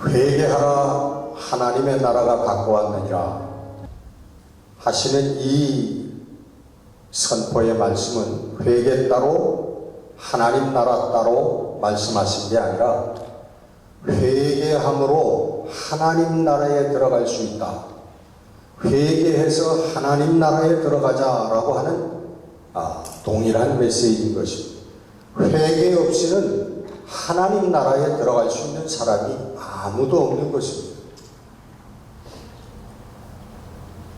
회개하라 하나님의 나라가 가까웠느니라 하시는 이 선포의 말씀은 회개 따로 하나님 나라 따로 말씀하신 게 아니라 회개함으로 하나님 나라에 들어갈 수 있다. 회개해서 하나님 나라에 들어가자라고 하는 동일한 메시지인 것입니다. 회개 없이는 하나님 나라에 들어갈 수 있는 사람이 아무도 없는 것입니다.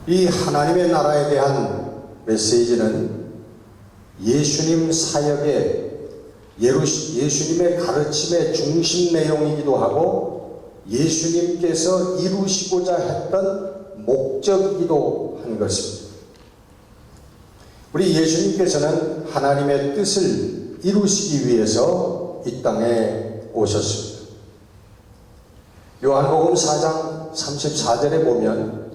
이 하나님의 나라에 대한 메시지는 예수님 사역의 예수님의 가르침의 중심 내용이기도 하고 예수님께서 이루시고자 했던 목적이기도 한 것입니다. 우리 예수님께서는 하나님의 뜻을 이루시기 위해서 이 땅에 오셨습니다. 요한복음 4장 34절에 보면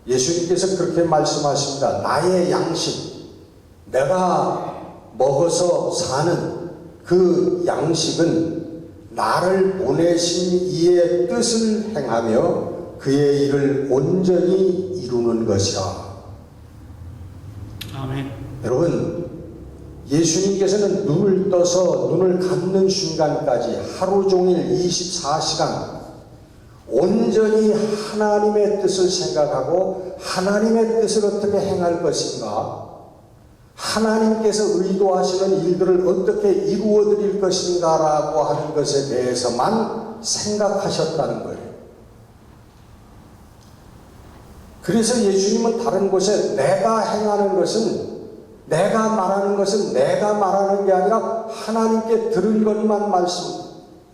예수님께서 그렇게 말씀하십니다. 나의 양식, 내가 먹어서 사는 그 양식은 나를 보내신 이의 뜻을 행하며 그의 일을 온전히 이루는 것이라. 아멘. 여러분, 예수님께서는 눈을 떠서 눈을 감는 순간까지 하루 종일 24시간 온전히 하나님의 뜻을 생각하고 하나님의 뜻을 어떻게 행할 것인가, 하나님께서 의도하시는 일들을 어떻게 이루어 드릴 것인가 라고 하는 것에 대해서만 생각하셨다는 거예요. 그래서 예수님은 다른 곳에 내가 행하는 것은, 내가 말하는 것은 내가 말하는 게 아니라 하나님께 들은 것만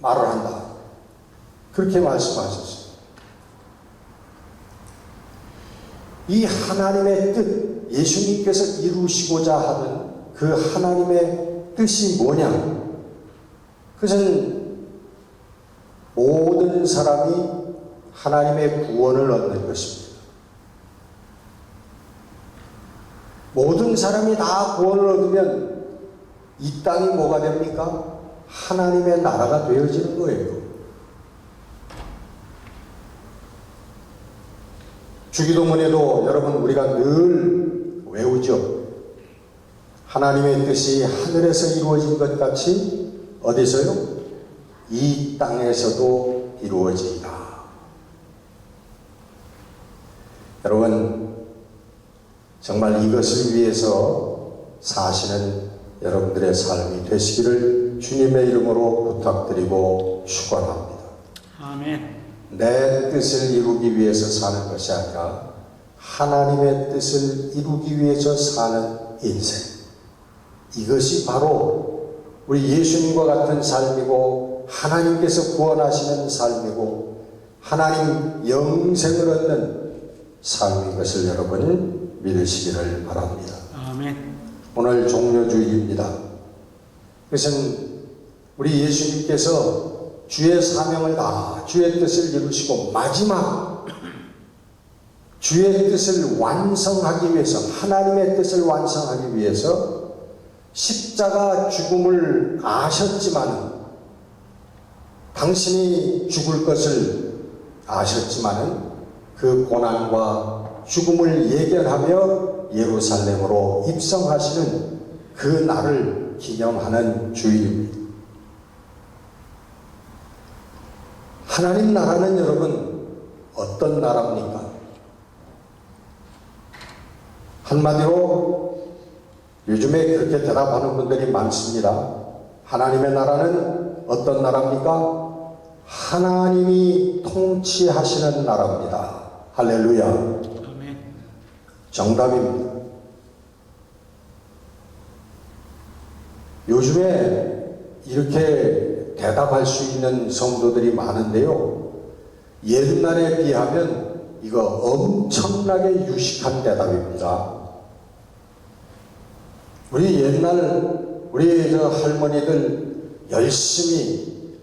말을 한다. 그렇게 말씀하셨어요. 이 하나님의 뜻, 예수님께서 이루시고자 하는 그 하나님의 뜻이 뭐냐? 그것은 모든 사람이 하나님의 구원을 얻는 것입니다. 모든 사람이 다 구원을 얻으면 이 땅이 뭐가 됩니까? 하나님의 나라가 되어지는 거예요. 주기도문에도 여러분 우리가 늘 외우죠. 하나님의 뜻이 하늘에서 이루어진 것 같이 어디서요? 이 땅에서도 이루어진다. 여러분, 정말 이것을 위해서 사시는 여러분들의 삶이 되시기를 주님의 이름으로 부탁드리고 축원합니다. 아멘. 내 뜻을 이루기 위해서 사는 것이 아니라 하나님의 뜻을 이루기 위해서 사는 인생, 이것이 바로 우리 예수님과 같은 삶이고 하나님께서 구원하시는 삶이고 하나님 영생을 얻는 삶인 것을 여러분 믿으시기를 바랍니다. 아멘. 오늘 종료주일입니다. 그것은 우리 예수님께서 주의 사명을 다, 주의 뜻을 이루시고 마지막 주의 뜻을 완성하기 위해서, 하나님의 뜻을 완성하기 위해서 십자가 죽음을 아셨지만은, 당신이 죽을 것을 아셨지만은 그 고난과 죽음을 예견하며 예루살렘으로 입성하시는 그 날을 기념하는 주일입니다. 하나님 나라는 여러분 어떤 나라입니까? 한마디로 요즘에 그렇게 대답하는 분들이 많습니다. 하나님의 나라는 어떤 나라입니까? 하나님이 통치하시는 나라입니다. 할렐루야. 아멘. 정답입니다. 요즘에 이렇게 대답할 수 있는 성도들이 많은데요, 옛날에 비하면 이거 엄청나게 유식한 대답입니다. 우리 옛날 우리 할머니들 열심히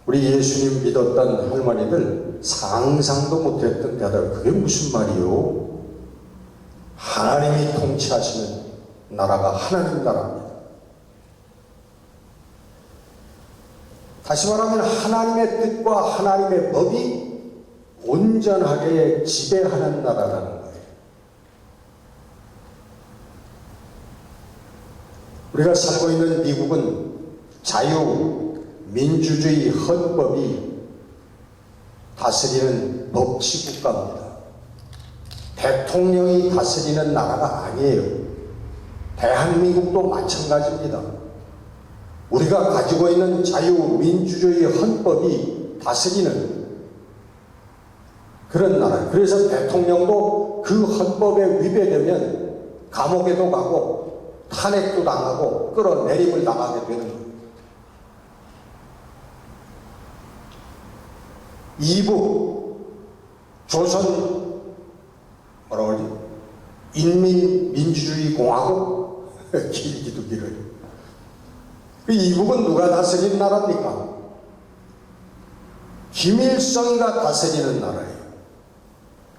우리 예수님 믿었던 할머니들 상상도 못했던 대답. 그게 무슨 말이요? 하나님이 통치하시는 나라가 하나님 나라입니다. 다시 말하면 하나님의 뜻과 하나님의 법이 온전하게 지배하는 나라라는 거예요. 우리가 살고 있는 미국은 자유민주주의 헌법이 다스리는 법치국가입니다. 대통령이 다스리는 나라가 아니에요. 대한민국도 마찬가지입니다. 우리가 가지고 있는 자유민주주의 헌법이 다스리는 그런 나라예요. 그래서 대통령도 그 헌법에 위배되면 감옥에도 가고 탄핵도 당하고 끌어내림을 당하게 되는 거예요. 이북 조선 뭐라고 그러지? 인민민주주의 공화국 길기도 길어요. 그 이북은 누가 다스리는 나라입니까? 김일성이가 다스리는 나라예요.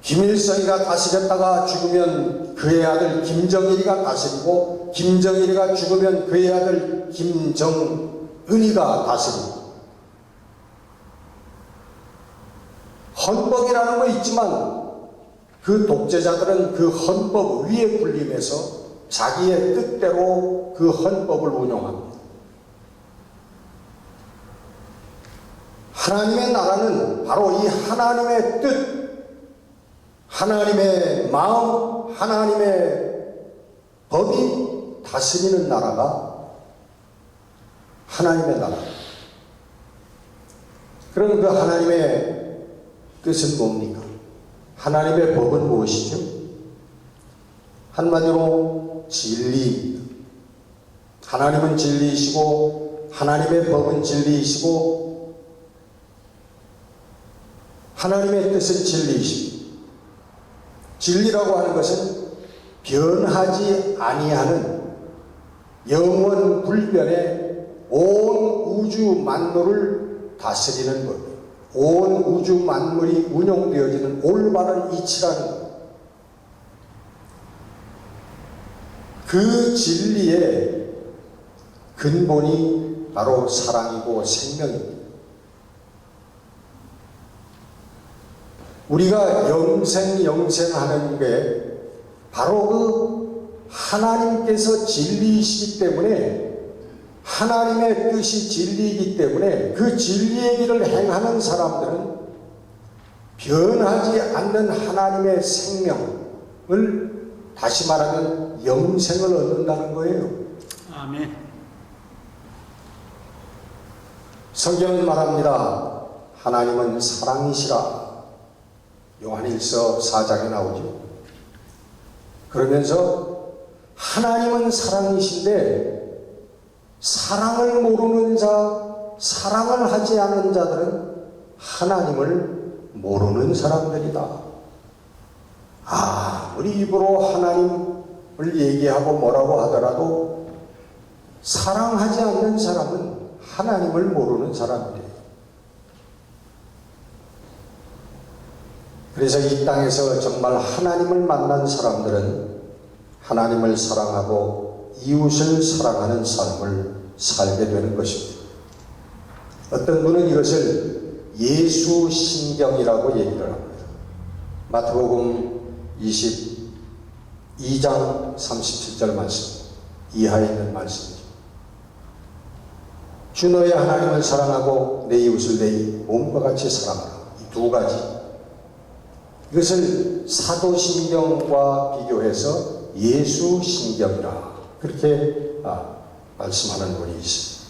김일성이가 다스렸다가 죽으면 그의 아들 김정일이가 다스리고, 김정일이가 죽으면 그의 아들 김정은이가 다스리고. 헌법이라는 거 있지만 그 독재자들은 그 헌법 위에 군림해서 자기의 뜻대로 그 헌법을 운용합니다. 하나님의 나라는 바로 이 하나님의 뜻, 하나님의 마음, 하나님의 법이 다스리는 나라가 하나님의 나라. 그럼 그 하나님의 뜻은 뭡니까? 하나님의 법은 무엇이죠? 한마디로 진리입니다. 하나님은 진리이시고 하나님의 법은 진리이시고 하나님의 뜻은 진리이십니다. 진리라고 하는 것은 변하지 아니하는 영원 불변의 온 우주 만물을 다스리는 법, 온 우주 만물이 운용되어지는 올바른 이치라는 것. 그 진리의 근본이 바로 사랑이고 생명입니다. 우리가 영생하는 게 바로 그 하나님께서 진리이시기 때문에, 하나님의 뜻이 진리이기 때문에 그 진리의 길을 행하는 사람들은 변하지 않는 하나님의 생명을, 다시 말하면 영생을 얻는다는 거예요. 아멘. 성경은 말합니다. 하나님은 사랑이시라. 요한일서 4장에 나오죠. 그러면서 하나님은 사랑이신데 사랑을 모르는 자, 사랑을 하지 않은 자들은 하나님을 모르는 사람들이다. 아무리 입으로 하나님을 얘기하고 뭐라고 하더라도 사랑하지 않는 사람은 하나님을 모르는 사람이래요. 그래서 이 땅에서 정말 하나님을 만난 사람들은 하나님을 사랑하고 이웃을 사랑하는 삶을 살게 되는 것입니다. 어떤 분은 이것을 예수 신경이라고 얘기를 합니다. 마태복음 22장 37절 말씀 이하에 있는 말씀이죠. 주 너의 하나님을 사랑하고 내 이웃을 내 몸과 같이 사랑하라. 이 두 가지, 이것을 사도신경과 비교해서 예수신경이라 그렇게 말씀하는 분이 있습니다.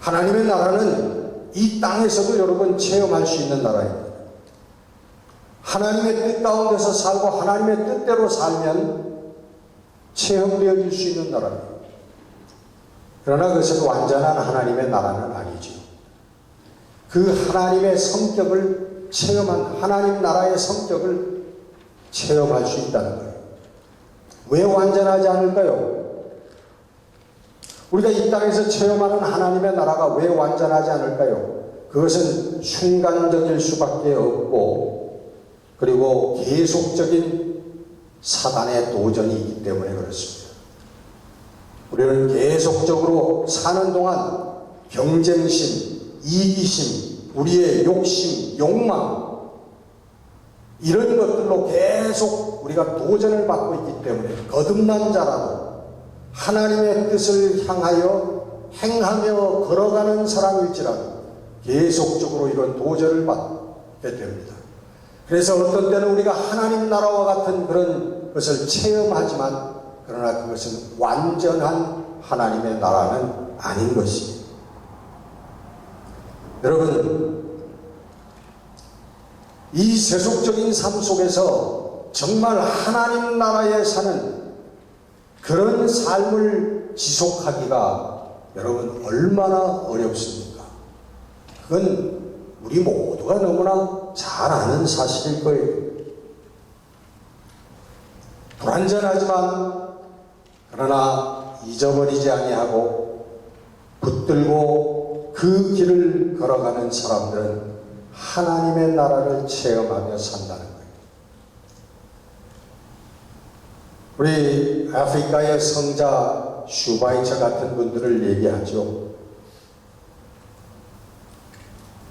하나님의 나라는 이 땅에서도 여러분 체험할 수 있는 나라입니다. 하나님의 뜻 가운데서 살고 하나님의 뜻대로 살면 체험되어질 수 있는 나라입니다. 그러나 그것은 완전한 하나님의 나라는 아니죠. 그 하나님의 성격을 체험한, 하나님 나라의 성격을 체험할 수 있다는 거예요. 왜 완전하지 않을까요? 우리가 이 땅에서 체험하는 하나님의 나라가 왜 완전하지 않을까요? 그것은 순간적일 수밖에 없고, 그리고 계속적인 사단의 도전이 있기 때문에 그렇습니다. 우리는 계속적으로 사는 동안 경쟁심, 이기심, 우리의 욕심, 욕망 이런 것들로 계속 우리가 도전을 받고 있기 때문에 거듭난 자라도 하나님의 뜻을 향하여 행하며 걸어가는 사람일지라도 계속적으로 이런 도전을 받게 됩니다. 그래서 어떤 때는 우리가 하나님 나라와 같은 그런 것을 체험하지만 그러나 그것은 완전한 하나님의 나라는 아닌 것입니다. 여러분, 이 세속적인 삶 속에서 정말 하나님 나라에 사는 그런 삶을 지속하기가 여러분 얼마나 어렵습니까? 그건 우리 모두가 너무나 잘 아는 사실일 거예요. 불완전하지만 그러나 잊어버리지 아니하고 붙들고 그 길을 걸어가는 사람들은 하나님의 나라를 체험하며 산다는 거예요. 우리 아프리카의 성자 슈바이처 같은 분들을 얘기하죠.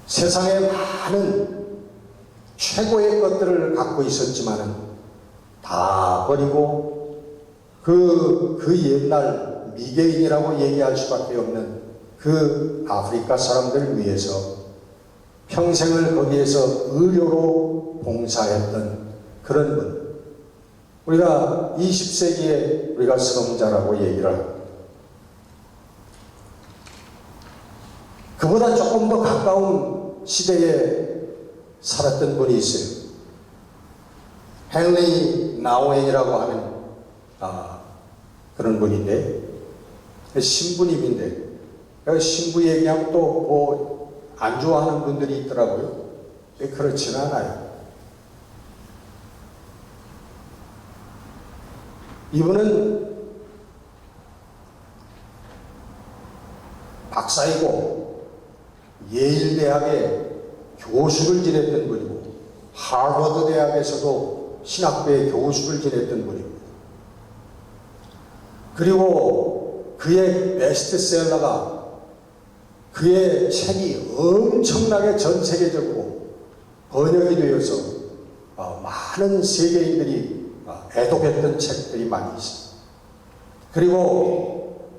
세상에 많은 최고의 것들을 갖고 있었지만은 다 버리고 그 옛날 미개인이라고 얘기할 수밖에 없는 그 아프리카 사람들 위해서 평생을 거기에서 의료로 봉사했던 그런 분. 우리가 20세기에 우리가 성자라고 얘기를 합니다. 그보다 조금 더 가까운 시대에 살았던 분이 있어요. 헨리 나우엔이라고 하는 그런 분인데 신부님인데 신부 얘기하면 또 안 좋아하는 분들이 있더라고요. 그렇지는 않아요. 이분은 박사이고 예일대학에 교수를 지냈던 분이고 하버드 대학에서도 신학부의 교수를 지냈던 분입니다. 그리고 그의 베스트셀러가 그의 책이 엄청나게 전 세계적으로 번역이 되어서 많은 세계인들이 애독했던 책들이 많이 있습니다. 그리고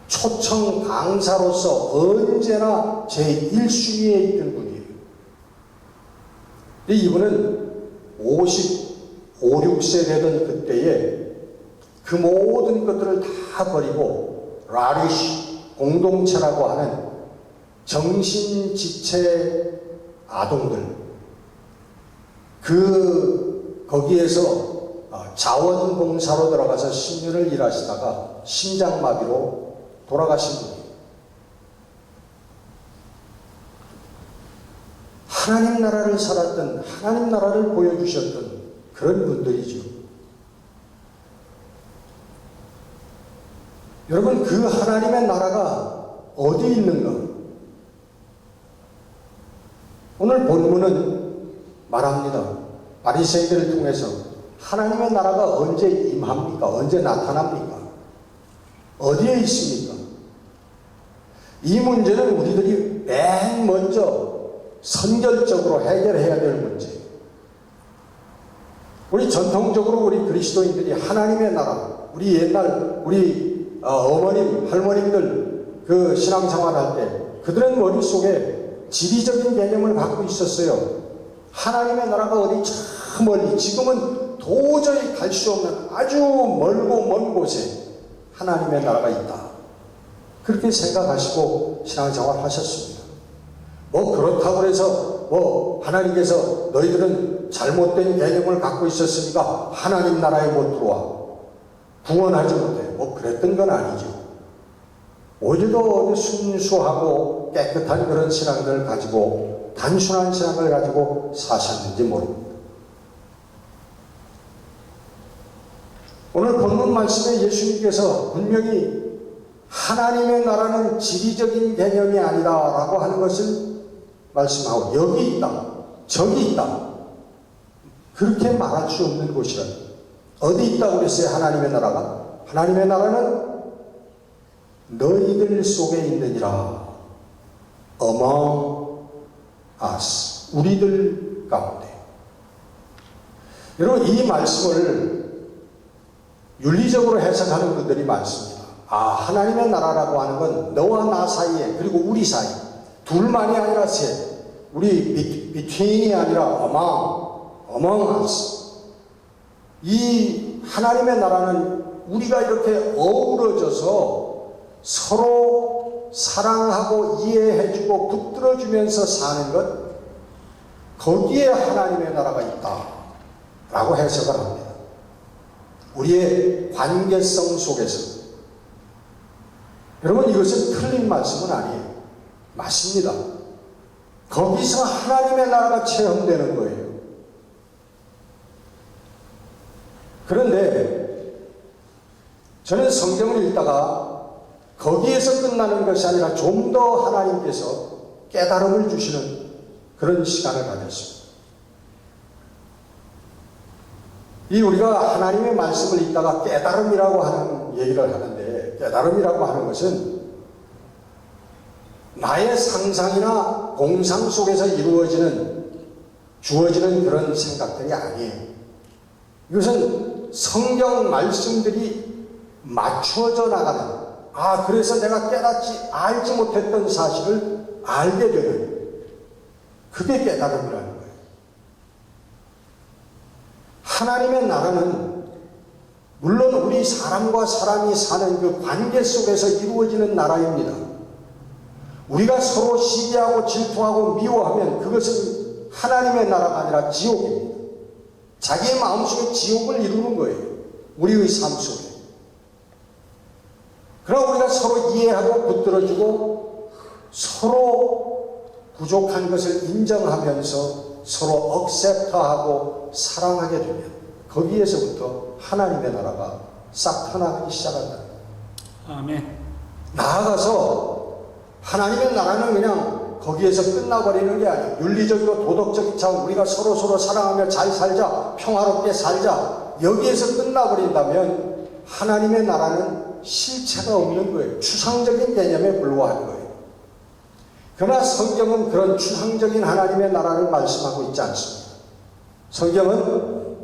초청 강사로서 언제나 제1순위에 있던 분이에요. 이분은 55, 6세 되던 그때에 그 모든 것들을 다 버리고 라리쉬 공동체라고 하는 정신지체 아동들 거기에서 자원봉사로 들어가서 10년을 일하시다가 심장마비로 돌아가신 분이에요. 하나님 나라를 살았던, 하나님 나라를 보여주셨던 그런 분들이죠. 여러분, 그 하나님의 나라가 어디 있는가? 오늘 본문은 말합니다. 바리새인들을 통해서 하나님의 나라가 언제 임합니까? 언제 나타납니까? 어디에 있습니까? 이 문제는 우리들이 맨 먼저 선결적으로 해결해야 될 문제예요. 우리 전통적으로 우리 그리스도인들이 하나님의 나라, 우리 옛날 우리 어머님, 할머님들 그 신앙생활 할 때 그들은 머릿속에 지리적인 개념을 갖고 있었어요. 하나님의 나라가 어디 저 멀리, 지금은 도저히 갈 수 없는 아주 멀고 먼 곳에 하나님의 나라가 있다. 그렇게 생각하시고 신앙생활 하셨습니다. 그렇다고 해서 하나님께서 너희들은 잘못된 개념을 갖고 있었으니까 하나님 나라에 못 들어와. 구원하지 못해. 그랬던 건 아니죠. 오히려 순수하고 깨끗한 그런 신앙을 가지고, 단순한 신앙을 가지고 사셨는지 모릅니다. 오늘 본문 말씀에 예수님께서 분명히 하나님의 나라는 지리적인 개념이 아니라 라고 하는 것을 말씀하고, 여기 있다, 저기 있다, 그렇게 말할 수 없는 곳이라. 어디 있다고 그랬어요? 하나님의 나라가 하나님의 나라는 너희들 속에 있느니라. Among us. 우리들 가운데. 여러분, 이 말씀을 윤리적으로 해석하는 분들이 많습니다. 하나님의 나라라고 하는 건 너와 나 사이에, 그리고 우리 사이, 둘만이 아니라 셋. 우리 between이 아니라 among us. 이 하나님의 나라는 우리가 이렇게 어우러져서 서로 사랑하고 이해해주고 붙들어주면서 사는 것, 거기에 하나님의 나라가 있다라고 해석을 합니다. 우리의 관계성 속에서. 여러분, 이것은 틀린 말씀은 아니에요. 맞습니다. 거기서 하나님의 나라가 체험되는 거예요. 그런데 저는 성경을 읽다가 거기에서 끝나는 것이 아니라 좀 더 하나님께서 깨달음을 주시는 그런 시간을 가졌습니다. 우리가 하나님의 말씀을 읽다가 깨달음이라고 하는 얘기를 하는데, 깨달음이라고 하는 것은 나의 상상이나 공상 속에서 주어지는 그런 생각들이 아니에요. 이것은 성경 말씀들이 맞추어져 나가는, 그래서 내가 알지 못했던 사실을 알게 되는, 그게 깨달음이라는 거예요. 하나님의 나라는 물론 우리 사람과 사람이 사는 그 관계 속에서 이루어지는 나라입니다. 우리가 서로 시기하고 질투하고 미워하면 그것은 하나님의 나라가 아니라 지옥입니다. 자기의 마음속에 지옥을 이루는 거예요. 우리의 삶 속에. 그러나 우리가 서로 이해하고 붙들어주고 서로 부족한 것을 인정하면서 서로 억셉트하고 사랑하게 되면 거기에서부터 하나님의 나라가 싹 터나가기 시작한다. 아멘. 나아가서 하나님의 나라는 그냥 거기에서 끝나버리는 게 아니에요. 윤리적이고 도덕적인 차 우리가 서로 사랑하며 잘 살자, 평화롭게 살자, 여기에서 끝나버린다면 하나님의 나라는 실체가 없는 거예요. 추상적인 개념에 불과한 거예요. 그러나 성경은 그런 추상적인 하나님의 나라를 말씀하고 있지 않습니다. 성경은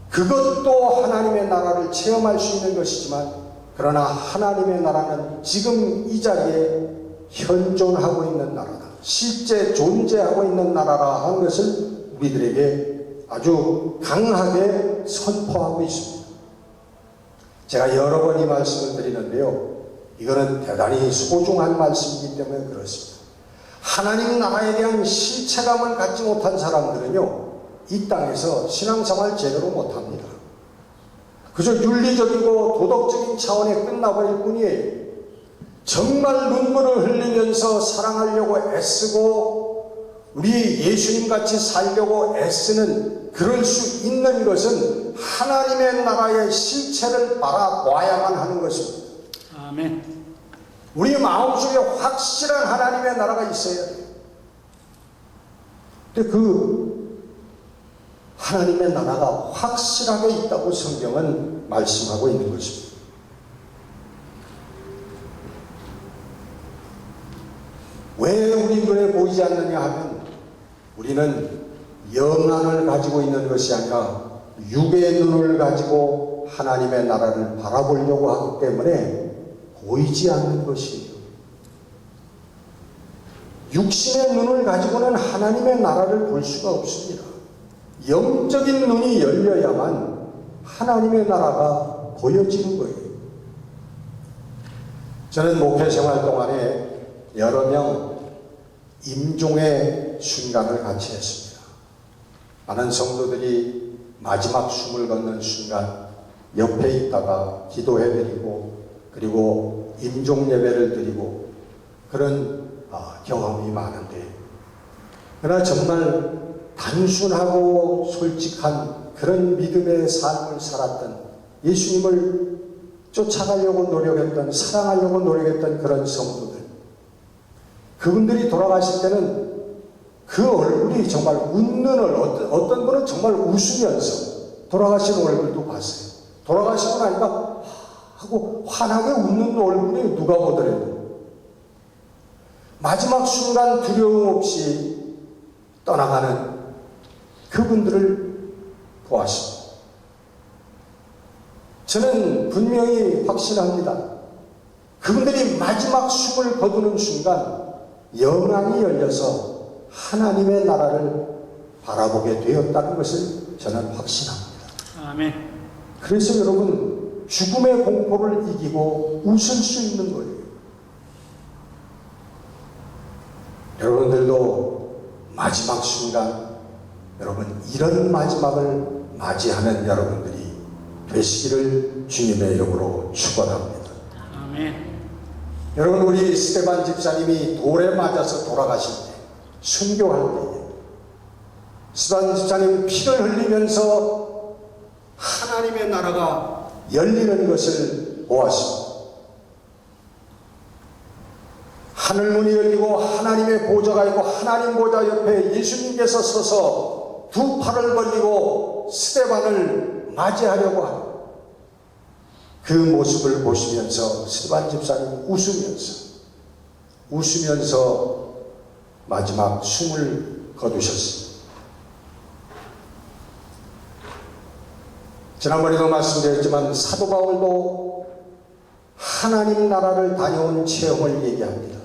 그것도 하나님의 나라를 체험할 수 있는 것이지만, 그러나 하나님의 나라는 지금 이 자리에 현존하고 있는 나라다. 실제 존재하고 있는 나라라 하는 것을 우리들에게 아주 강하게 선포하고 있습니다. 제가 여러 번 이 말씀을 드리는데요. 이거는 대단히 소중한 말씀이기 때문에 그렇습니다. 하나님 나라에 대한 실체감을 갖지 못한 사람들은요, 이 땅에서 신앙생활 제대로 못합니다. 그저 윤리적이고 도덕적인 차원에 끝나버릴 뿐이에요. 정말 눈물을 흘리면서 사랑하려고 애쓰고 우리 예수님같이 살려고 애쓰는, 그럴 수 있는 것은 하나님의 나라의 실체를 바라봐야만 하는 것입니다. 아멘. 우리 마음속에 확실한 하나님의 나라가 있어야 돼요. 근데 그 하나님의 나라가 확실하게 있다고 성경은 말씀하고 있는 것입니다. 왜 우리 눈에 보이지 않느냐 하면, 우리는 영안을 가지고 있는 것이 아니라 육의 눈을 가지고 하나님의 나라를 바라보려고 하기 때문에 보이지 않는 것이에요. 육신의 눈을 가지고는 하나님의 나라를 볼 수가 없습니다. 영적인 눈이 열려야만 하나님의 나라가 보여지는 거예요. 저는 목회 생활 동안에 여러 명 임종의 순간을 같이 했습니다. 많은 성도들이 마지막 숨을 걷는 순간 옆에 있다가 기도해드리고, 그리고 임종 예배를 드리고, 그런 경험이 많은데, 그러나 정말 단순하고 솔직한 그런 믿음의 삶을 살았던, 예수님을 쫓아가려고 노력했던, 사랑하려고 노력했던 그런 성도들, 그분들이 돌아가실 때는 그 얼굴이 정말 어떤 분은 정말 웃으면서 돌아가신 얼굴도 봤어요. 돌아가시고 나니까 하고 환하게 웃는 얼굴이 누가 보더라도 마지막 순간 두려움 없이 떠나가는 그분들을 보았습니다. 저는 분명히 확신합니다. 그분들이 마지막 숨을 거두는 순간 영안이 열려서 하나님의 나라를 바라보게 되었다는 것을 저는 확신합니다. 아멘. 그래서 여러분, 죽음의 공포를 이기고 웃을 수 있는 거예요. 여러분들도 마지막 순간, 여러분 이런 마지막을 맞이하는 여러분들이 되시기를 주님의 이름으로 축원합니다. 아멘. 여러분, 우리 스테반 집사님이 돌에 맞아서 돌아가실 때, 순교할 때에 스테반 집사님 피를 흘리면서 하나님의 나라가 열리는 것을 보았습니다. 하늘문이 열리고 하나님의 보좌가 있고 하나님 보좌 옆에 예수님께서 서서 두 팔을 벌리고 스테반을 맞이하려고 하는 그 모습을 보시면서 스테반 집사님 웃으면서 마지막 숨을 거두셨습니다. 지난번에도 말씀드렸지만 사도 바울도 하나님 나라를 다녀온 체험을 얘기합니다.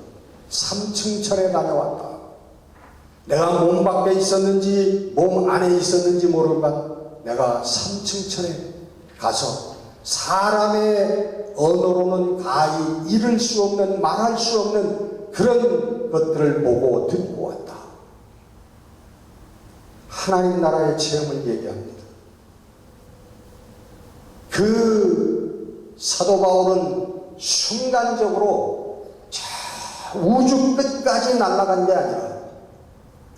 3층천에 다녀왔다. 내가 몸 밖에 있었는지 몸 안에 있었는지 모르지만 내가 3층천에 가서 사람의 언어로는 가히 이룰 수 없는, 말할 수 없는 그런 것들을 보고 듣고 왔다. 하나님 나라의 체험을 얘기합니다. 그 사도 바울은 순간적으로 저 우주 끝까지 날아간 게 아니라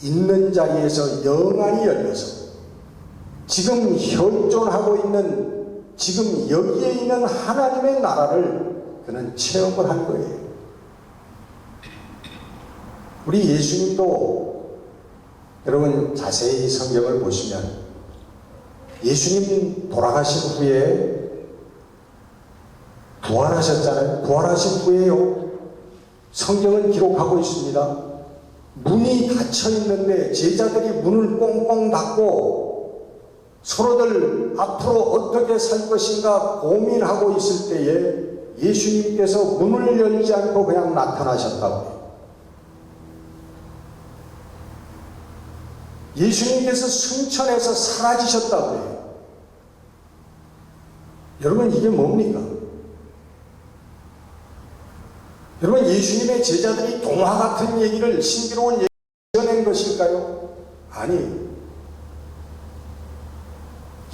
있는 자리에서 영안이 열려서 지금 현존하고 있는, 지금 여기에 있는 하나님의 나라를 그는 체험을 한 거예요. 우리 예수님도 여러분 자세히 성경을 보시면 예수님 돌아가신 후에 부활하셨잖아요. 부활하신 후에요, 성경은 기록하고 있습니다. 문이 닫혀 있는데 제자들이 문을 꽁꽁 닫고 서로들 앞으로 어떻게 살 것인가 고민하고 있을 때에 예수님께서 문을 열지 않고 그냥 나타나셨다고요. 예수님께서 승천해서 사라지셨다고요. 여러분, 이게 뭡니까? 여러분, 예수님의 제자들이 동화 같은 얘기를, 신비로운 얘기를 지어낸 것일까요? 아니,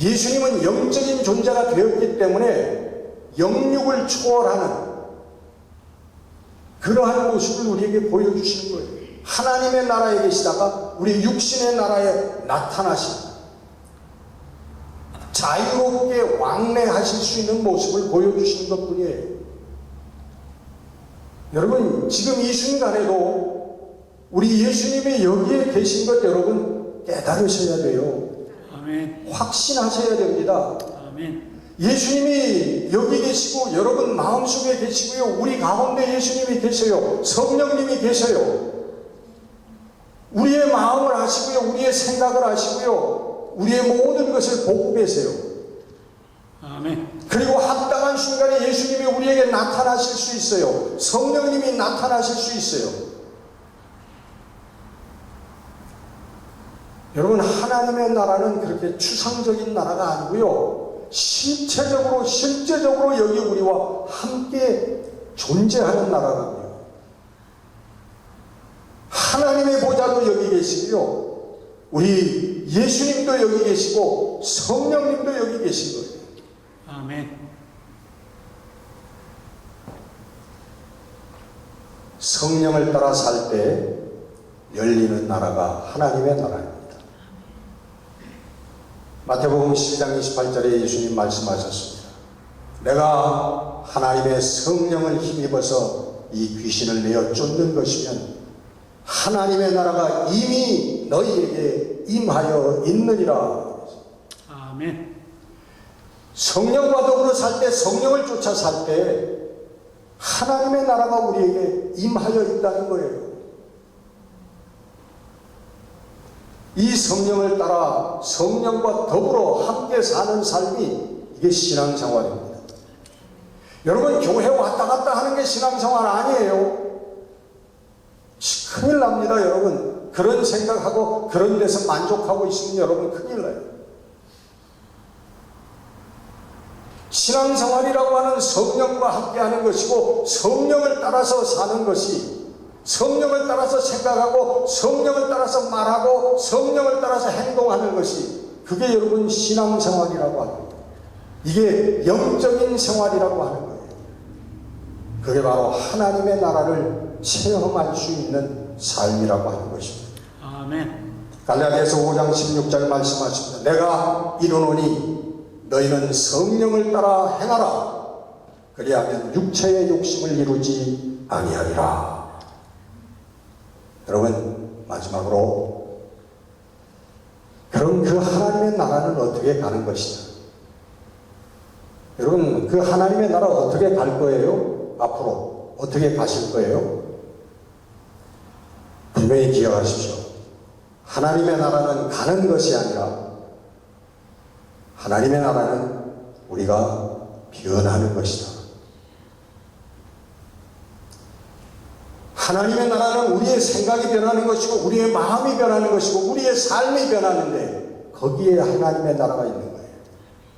예수님은 영적인 존재가 되었기 때문에 영육을 초월하는 그러한 모습을 우리에게 보여주시는 거예요. 하나님의 나라에 계시다가 우리 육신의 나라에 나타나신, 자유롭게 왕래하실 수 있는 모습을 보여주시는 것뿐이에요. 여러분, 지금 이 순간에도 우리 예수님이 여기에 계신 것 여러분 깨달으셔야 돼요. 아멘. 확신하셔야 됩니다. 아멘. 예수님이 여기 계시고 여러분 마음속에 계시고요, 우리 가운데 예수님이 계셔요. 성령님이 계셔요. 우리의 마음을 아시고요, 우리의 생각을 아시고요, 우리의 모든 것을 보고 계세요. 아멘. 그리고 합당한 순간에 예수님이 우리에게 나타나실 수 있어요. 성령님이 나타나실 수 있어요. 여러분, 하나님의 나라는 그렇게 추상적인 나라가 아니고요, 실제적으로 여기 우리와 함께 존재하는 나라라고요. 하나님의 보좌도 여기 계시고요, 우리 예수님도 여기 계시고 성령님도 여기 계신 거예요. 아멘. 성령을 따라 살 때 열리는 나라가 하나님의 나라입니다. 마태복음 12장 28절에 예수님 말씀하셨습니다. 내가 하나님의 성령을 힘입어서 이 귀신을 내어 쫓는 것이면 하나님의 나라가 이미 너희에게 임하여 있느니라. 아멘. 성령과 더불어 살 때, 성령을 쫓아 살 때 하나님의 나라가 우리에게 임하여 있다는 거예요. 이 성령을 따라 성령과 더불어 함께 사는 삶이 이게 신앙생활입니다. 여러분, 교회 왔다 갔다 하는 게 신앙생활 아니에요. 큰일 납니다, 여러분. 그런 생각하고 그런 데서 만족하고 있으면 여러분 큰일 나요. 신앙생활이라고 하는 성령과 함께 하는 것이고, 성령을 따라서 사는 것이, 성령을 따라서 생각하고 성령을 따라서 말하고 성령을 따라서 행동하는 것이, 그게 여러분 신앙생활이라고 합니다. 이게 영적인 생활이라고 하는 거예요. 그게 바로 하나님의 나라를 체험할 수 있는 삶이라고 하는 것입니다. 아멘. 갈라디아서 5장 16절 말씀하십니다. 내가 이르노니 너희는 성령을 따라 행하라. 그리하면 육체의 욕심을 이루지 아니하리라. 여러분, 마지막으로, 그럼 그 하나님의 나라는 어떻게 가는 것이냐? 여러분, 그 하나님의 나라 어떻게 갈 거예요? 앞으로 어떻게 가실 거예요? 분명히 기억하십시오. 하나님의 나라는 가는 것이 아니라 하나님의 나라는 우리가 변하는 것이다. 하나님의 나라는 우리의 생각이 변하는 것이고 우리의 마음이 변하는 것이고 우리의 삶이 변하는데, 거기에 하나님의 나라가 있는 거예요.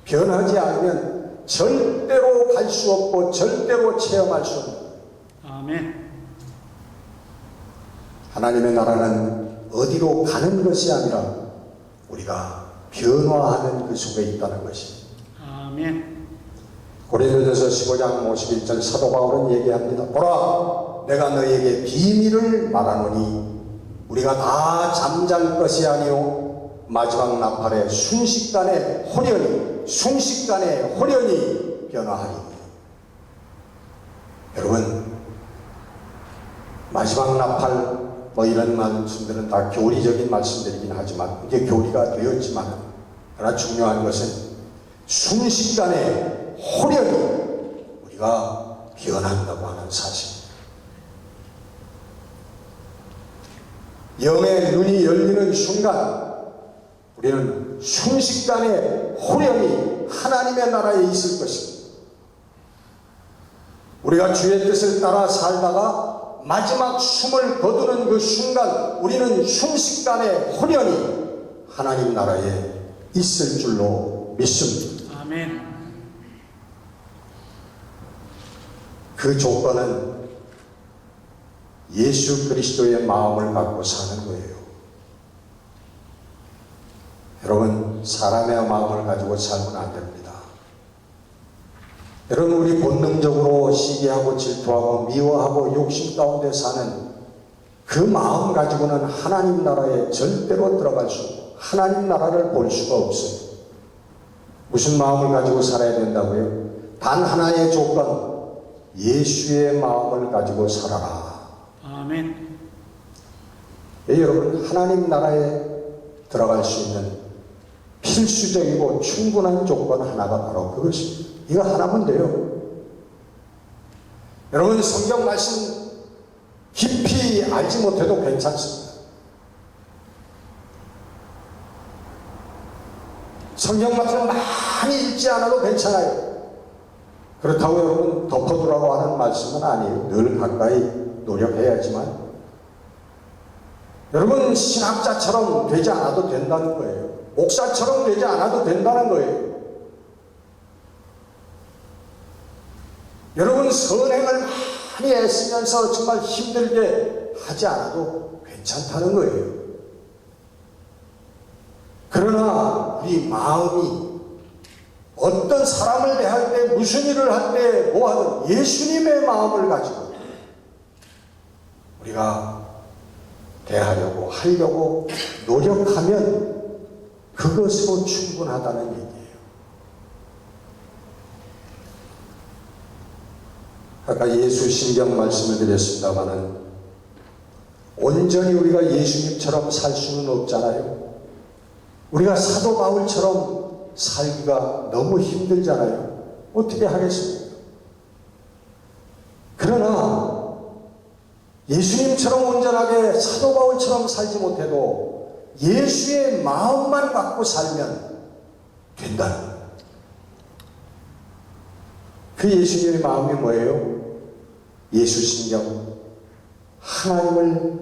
변하지 않으면 절대로 갈 수 없고 절대로 체험할 수 없는 거예요. 아멘. 하나님의 나라는 어디로 가는 것이 아니라 우리가 변화하는 그 속에 있다는 것입니다. 아멘. 고린도전서 15장 51절 사도 바울은 얘기합니다. 보라, 내가 너희에게 비밀을 말하노니 우리가 다 잠잘 것이 아니요 마지막 나팔에 순식간에 홀연히 변화하리니. 여러분, 마지막 나팔 이런 말씀들은 다 교리적인 말씀들이긴 하지만, 이제 교리가 되었지만, 그러나 중요한 것은 순식간에 홀연히 우리가 변한다고 하는 사실입니다. 영의 눈이 열리는 순간 우리는 순식간에 홀연히 하나님의 나라에 있을 것입니다. 우리가 주의 뜻을 따라 살다가 마지막 숨을 거두는 그 순간 우리는 순식간에 홀연히 하나님 나라에 있을 줄로 믿습니다. 아멘. 그 조건은 예수 그리스도의 마음을 갖고 사는 거예요. 여러분, 사람의 마음을 가지고 살면 안 됩니다. 여러분, 우리 본능적으로 시기하고 질투하고 미워하고 욕심 가운데 사는 그 마음 가지고는 하나님 나라에 절대로 들어갈 수 없고 하나님 나라를 볼 수가 없어요. 무슨 마음을 가지고 살아야 된다고요? 단 하나의 조건, 예수의 마음을 가지고 살아라. 아멘. 예, 여러분, 하나님 나라에 들어갈 수 있는 필수적이고 충분한 조건 하나가 바로 그것입니다. 이거 하나면 돼요. 여러분, 성경 말씀 깊이 알지 못해도 괜찮습니다. 성경 말씀 많이 읽지 않아도 괜찮아요. 그렇다고 여러분 덮어두라고 하는 말씀은 아니에요. 늘 가까이 노력해야지만, 여러분 신학자처럼 되지 않아도 된다는 거예요. 목사처럼 되지 않아도 된다는 거예요. 여러분 선행을 많이 애쓰면서 정말 힘들게 하지 않아도 괜찮다는 거예요. 그러나 우리 마음이 어떤 사람을 대할 때, 무슨 일을 할 때, 뭐 하든 예수님의 마음을 가지고 우리가 대하려고 하려고 노력하면 그것으로 충분하다는 얘기예요. 아까 예수 신경 말씀을 드렸습니다마는 온전히 우리가 예수님처럼 살 수는 없잖아요. 우리가 사도 바울처럼 살기가 너무 힘들잖아요. 어떻게 하겠습니까? 그러나 예수님처럼 온전하게 사도 바울처럼 살지 못해도 예수의 마음만 갖고 살면 된다는 거예요. 그 예수님의 마음이 뭐예요? 예수신경, 하나님을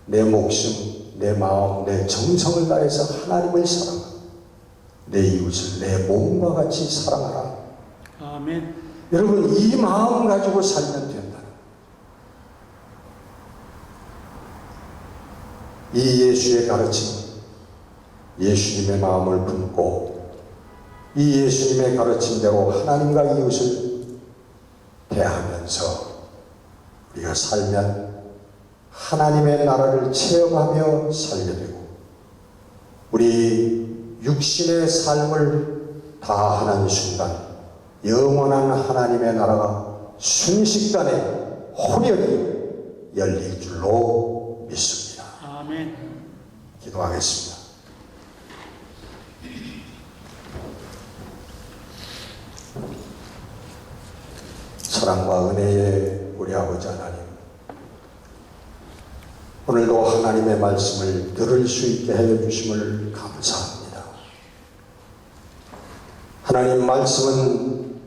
내 목숨, 내 마음, 내 정성을 다해서 하나님을 사랑하고 내 이웃을 내 몸과 같이 사랑하라. 아멘. 여러분, 이 마음 가지고 살면 된다. 이 예수의 가르침, 예수님의 마음을 품고 이 예수님의 가르침대로 하나님과 이웃을 대하면서 우리가 살면 하나님의 나라를 체험하며 살게 되고 우리 육신의 삶을 다하는 순간 영원한 하나님의 나라가 순식간에 호련히 열릴 줄로 믿습니다. 아멘. 기도하겠습니다. 사랑과 은혜의 우리 아버지 하나님, 오늘도 하나님의 말씀을 들을 수 있게 해주심을 감사합니다. 하나님 말씀은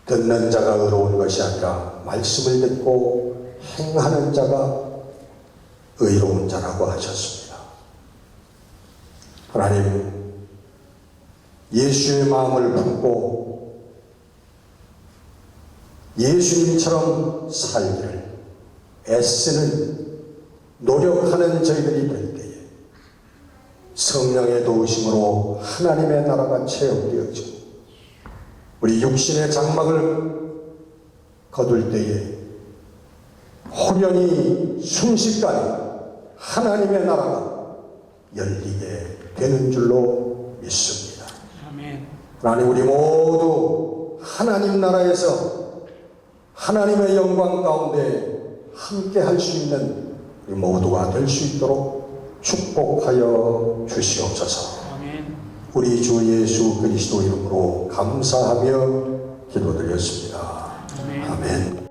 듣는 자가 의로운 것이 아니라 말씀을 듣고 행하는 자가 의로운 자라고 하셨습니다. 하나님, 예수의 마음을 품고 예수님처럼 살기를 애쓰는 노력하는 저희들이 될 때에 성령의 도우심으로 하나님의 나라가 체험되어지고 우리 육신의 장막을 거둘 때에 호련히 순식간에 하나님의 나라가 열리게 되는 줄로 믿습니다. 아멘. 하나님, 우리 모두 하나님 나라에서 하나님의 영광 가운데 함께 할 수 있는 우리 모두가 될 수 있도록 축복하여 주시옵소서. 아멘. 우리 주 예수 그리스도 이름으로 감사하며 기도드렸습니다. 아멘. 아멘.